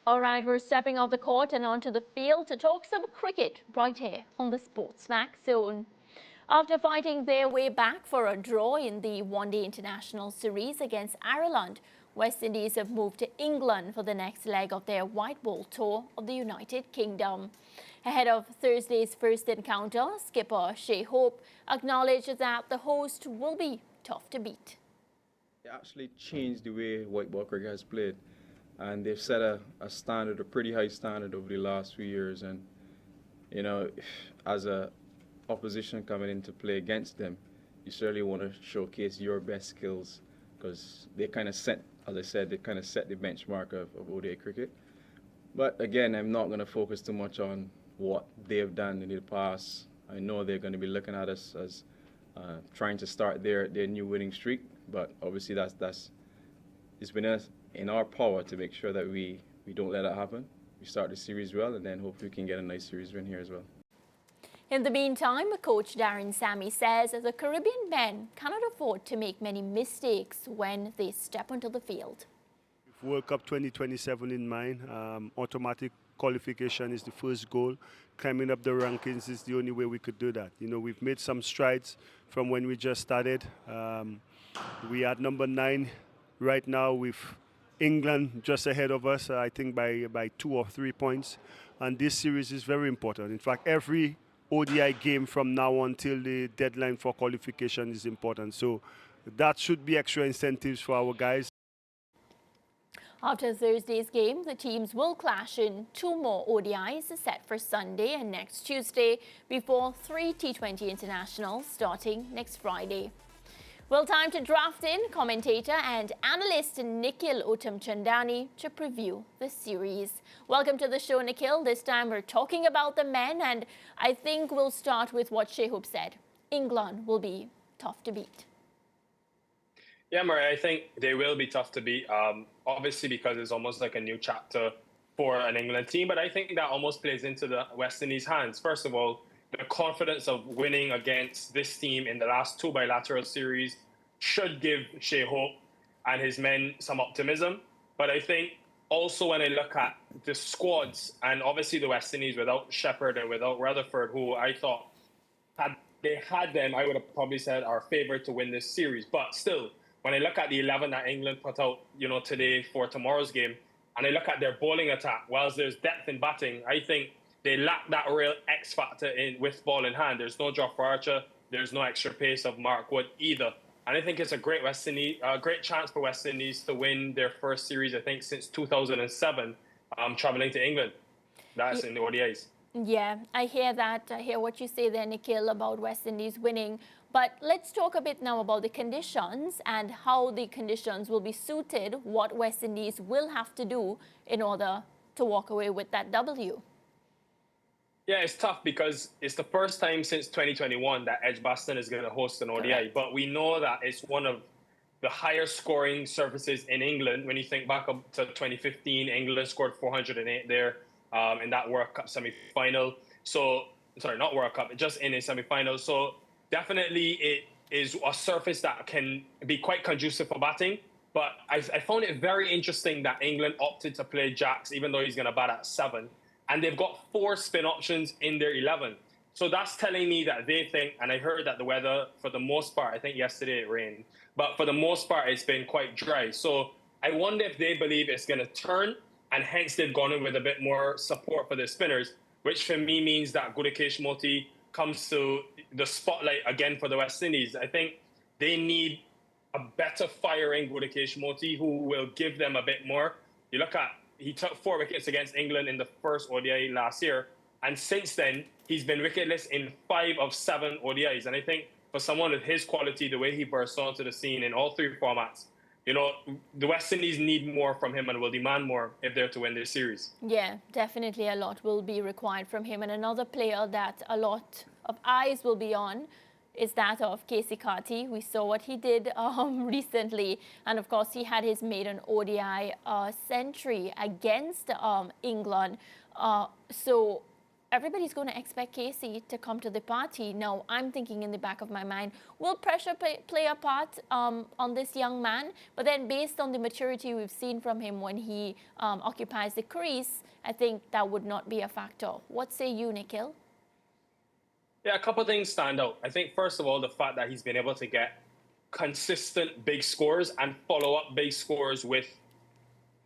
All right, we're stepping off the court and onto the field to talk some cricket right here on the SportsMax Zone. After fighting their way back for a draw in the one-day international series against Ireland, West Indies have moved to England for the next leg of their white ball tour of the United Kingdom. Ahead of Thursday's first encounter, skipper Shai Hope acknowledged that the host will be tough to beat. They actually changed the way white ball cricket has played, and they've set a standard, a pretty high standard over the last few years. And as a opposition coming in to play against them, you certainly want to showcase your best skills because they kind of set, as I said, they kind of set the benchmark of ODI cricket. But again, I'm not going to focus too much on what they've done in the past. I know they're going to be looking at us as trying to start their new winning streak, but obviously that's it's been in our power to make sure that we don't let that happen. We start the series well, and then hopefully we can get a nice series win here as well. In the meantime, coach Darren Sammy says the Caribbean men cannot afford to make many mistakes when they step onto the field. With World Cup 2027 in mind, automatic qualification is the first goal. Climbing up the rankings is the only way we could do that. We've made some strides from when we just started. We are at number 9 right now with England just ahead of us, I think by 2 or 3 points. And this series is very important. In fact, every ODI game from now on till the deadline for qualification is important. So that should be extra incentives for our guys. After Thursday's game, the teams will clash in 2 more ODIs set for Sunday and next Tuesday before 3 T20 internationals starting next Friday. Well, time to draft in commentator and analyst Nikhil Uttamchandani to preview the series. Welcome to the show, Nikhil. This time we're talking about the men, and I think we'll start with what Shai Hope said. England will be tough to beat. Yeah, Murray, I think they will be tough to beat, obviously because it's almost like a new chapter for an England team, but I think that almost plays into the West Indies' hands. First of all, the confidence of winning against this team in the last 2 bilateral series should give Shai Hope and his men some optimism. But I think also when I look at the squads, and obviously the West Indies without Shepherd and without Rutherford, who I thought had they had them, I would have probably said are favourite to win this series. But still, when I look at the 11 that England put out, today for tomorrow's game, and I look at their bowling attack, whilst there's depth in batting, I think they lack that real X factor with ball in hand. There's no Jofra Archer. There's no extra pace of Mark Wood either. And I think it's a great great chance for West Indies to win their first series, I think, since 2007, travelling to England. That's in the ODIs. Yeah, I hear that. I hear what you say there, Nikhil, about West Indies winning. But let's talk a bit now about the conditions and how the conditions will be suited, what West Indies will have to do in order to walk away with that W. Yeah, it's tough because it's the first time since 2021 that Edgbaston is going to host an ODI. Correct. But we know that it's one of the higher scoring surfaces in England. When you think back up to 2015, England scored 408 there in that World Cup semi-final. So, sorry, not World Cup, just in a semi-final. So definitely it is a surface that can be quite conducive for batting. But I found it very interesting that England opted to play Jacks, even though he's going to bat at 7. And they've got 4 spin options in their 11. So that's telling me that they think, and I heard that the weather, for the most part, I think yesterday it rained, but for the most part, it's been quite dry. So I wonder if they believe it's going to turn, and hence they've gone in with a bit more support for their spinners, which for me means that Gudakesh Moti comes to the spotlight again for the West Indies. I think they need a better firing Gudakesh Moti who will give them a bit more. You look at, he took 4 wickets against England in the first ODI last year. And since then, he's been wicketless in 5 of 7 ODIs. And I think for someone with his quality, the way he bursts onto the scene in all 3 formats, the West Indies need more from him and will demand more if they're to win this series. Yeah, definitely a lot will be required from him. And another player that a lot of eyes will be on is that of Casey Carty. We saw what he did recently. And of course, he had his maiden ODI century against England. So everybody's going to expect Casey to come to the party. Now, I'm thinking in the back of my mind, will pressure play a part on this young man? But then based on the maturity we've seen from him when he occupies the crease, I think that would not be a factor. What say you, Nikhil? Yeah, a couple of things stand out. I think, first of all, the fact that he's been able to get consistent big scores and follow up big scores with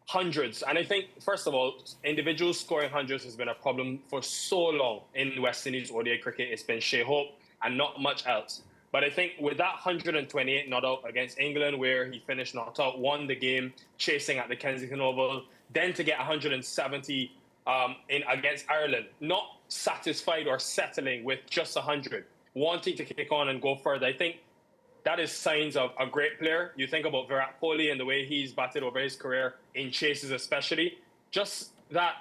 hundreds. And I think, first of all, individuals scoring hundreds has been a problem for so long in West Indies ODI cricket. It's been Shea Hope and not much else. But I think with that 128 not out against England, where he finished not out, won the game, chasing at the Kensington Oval, then to get 170 in against Ireland, not satisfied or settling with just 100, wanting to kick on and go further. I think that is signs of a great player. You think about Virat Kohli and the way he's batted over his career, in chases especially, just that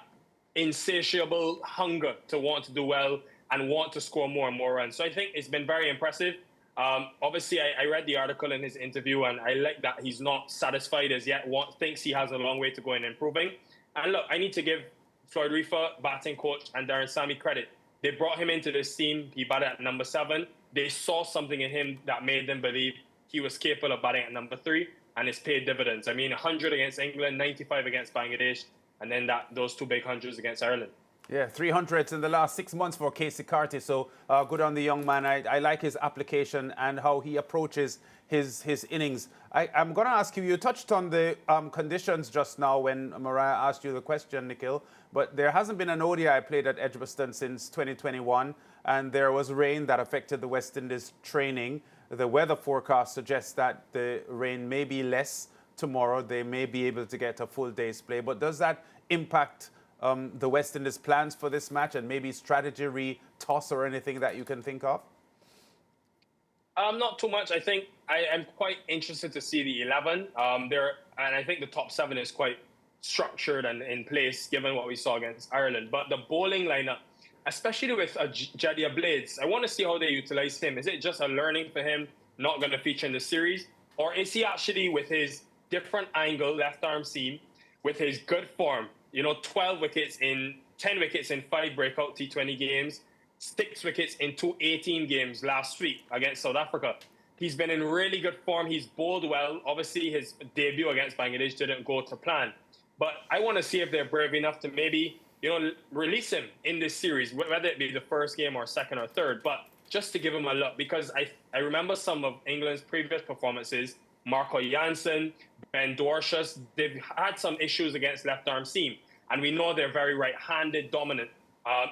insatiable hunger to want to do well and want to score more and more runs. So I think it's been very impressive. Obviously, I read the article in his interview, and I like that he's not satisfied as yet, thinks he has a long way to go in improving. And look, I need to give Floyd Reefer, batting coach, and Darren Sammy credit. They brought him into this team. He batted at number 7. They saw something in him that made them believe he was capable of batting at number 3, and it's paid dividends. I mean, 100 against England, 95 against Bangladesh, and then those 2 big hundreds against Ireland. Yeah, 300s in the last 6 months for Casey Carty. So good on the young man. I like his application and how he approaches his innings. I'm going to ask you, you touched on the conditions just now when Mariah asked you the question, Nikhil, but there hasn't been an ODI played at Edgbaston since 2021, and there was rain that affected the West Indies training. The weather forecast suggests that the rain may be less tomorrow. They may be able to get a full day's play, but does that impact the West Indies' plans for this match and maybe strategy re-toss or anything that you can think of? Not too much. I think I am quite interested to see the 11. And I think the top 7 is quite structured and in place given what we saw against Ireland. But the bowling lineup, especially with Jadier Blades, I want to see how they utilize him. Is it just a learning for him, not going to feature in the series? Or is he actually, with his different angle, left arm seam, with his good form, 10 wickets in 5 breakout T20 games, 6 wickets in 2 18 games last week against South Africa. He's been in really good form. He's bowled well. Obviously, his debut against Bangladesh didn't go to plan. But I want to see if they're brave enough to maybe, release him in this series, whether it be the first game or second or third, but just to give him a look. Because I remember some of England's previous performances, Marco Jansen, Ben Dorshus, they've had some issues against left-arm seam. And we know they're very right-handed dominant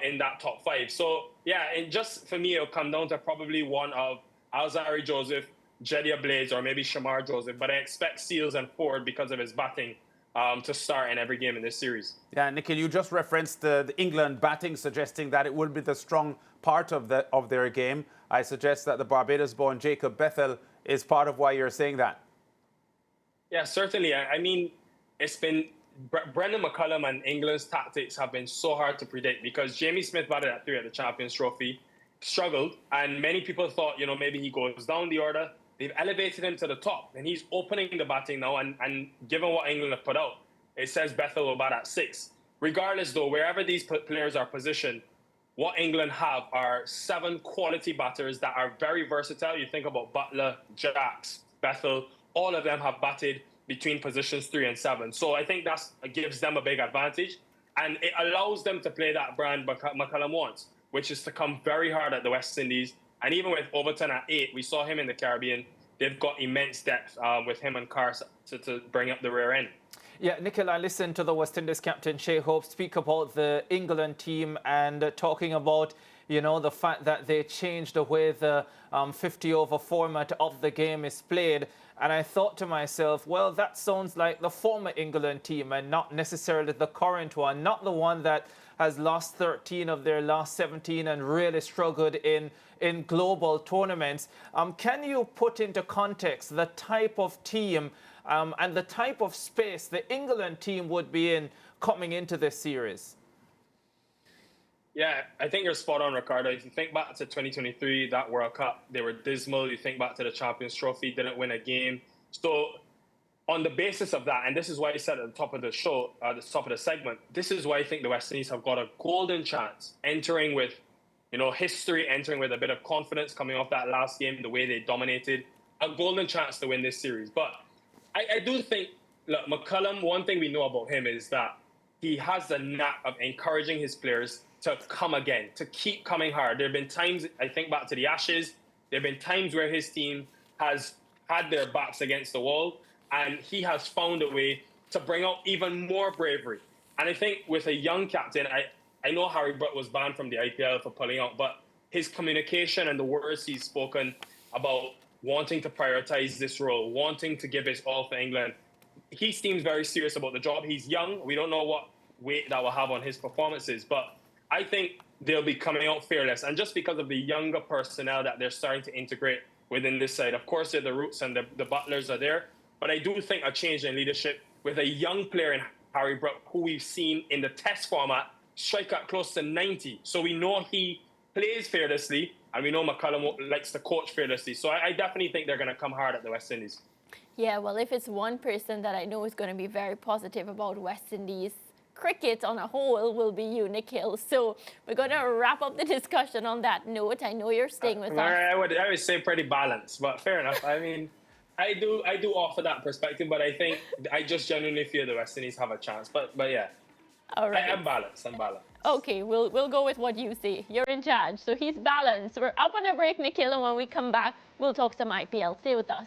in that top 5. So, yeah, and just for me, it'll come down to probably one of Alzari Joseph, Jadier Blades, or maybe Shamar Joseph. But I expect Seals and Ford, because of his batting, to start in every game in this series. Yeah, Nikhil, you just referenced the England batting, suggesting that it would be the strong part of their game. I suggest that the Barbados-born Jacob Bethel is part of why you're saying that. Yeah, certainly. I mean, it's been Brendan McCullum and England's tactics have been so hard to predict because Jamie Smith batted at 3 at the Champions Trophy, struggled, and many people thought, maybe he goes down the order. They've elevated him to the top, and he's opening the batting now, and given what England have put out, it says Bethel will bat at 6. Regardless, though, wherever these players are positioned, what England have are 7 quality batters that are very versatile. You think about Butler, Jacks, Bethel, all of them have batted between positions 3 and 7. So I think that gives them a big advantage. And it allows them to play that brand McCullum wants, which is to come very hard at the West Indies. And even with Overton at 8, we saw him in the Caribbean. They've got immense depth with him and Carr to bring up the rear end. Yeah, Nikhil, I listened to the West Indies captain Shea Hope speak about the England team and talking about, the fact that they changed the way the 50-over format of the game is played. And I thought to myself, well, that sounds like the former England team and not necessarily the current one, not the one that has lost 13 of their last 17 and really struggled in global tournaments. Can you put into context the type of team and the type of space the England team would be in coming into this series? Yeah, I think you're spot on, Ricardo. If you think back to 2023, that World Cup, they were dismal. You think back to the Champions Trophy, didn't win a game. So on the basis of that, and this is why I said at the top of the show, at the top of the segment, this is why I think the West Indies have got a golden chance entering with, history, entering with a bit of confidence coming off that last game, the way they dominated, a golden chance to win this series. But I do think, look, McCullum, one thing we know about him is that he has the knack of encouraging his players to come again, to keep coming hard. There have been times, I think back to the Ashes, there have been times where his team has had their backs against the wall, and he has found a way to bring out even more bravery. And I think with a young captain, I know Harry Brett was banned from the IPL for pulling out, but his communication and the words he's spoken about wanting to prioritize this role, wanting to give his all for England, he seems very serious about the job. He's young. We don't know what weight that will have on his performances, but I think they'll be coming out fearless. And just because of the younger personnel that they're starting to integrate within this side, of course, the Roots and the Butlers are there, but I do think a change in leadership with a young player in Harry Brook, who we've seen in the test format strike at close to 90. So we know he plays fearlessly, and we know McCullum likes to coach fearlessly. So I definitely think they're going to come hard at the West Indies. Yeah, well, if it's one person that I know is going to be very positive about West Indies cricket on a whole, will be you, Nikhil. So we're going to wrap up the discussion on that note. I know you're staying with us. I would say pretty balanced, but fair enough. I mean, I do offer that perspective, but I think I just genuinely feel the West Indies have a chance. But yeah, all right. I'm balanced. Okay, we'll go with what you say. You're in charge, so he's balanced. We're up on a break, Nikhil, and when we come back, we'll talk some IPL. Stay with us.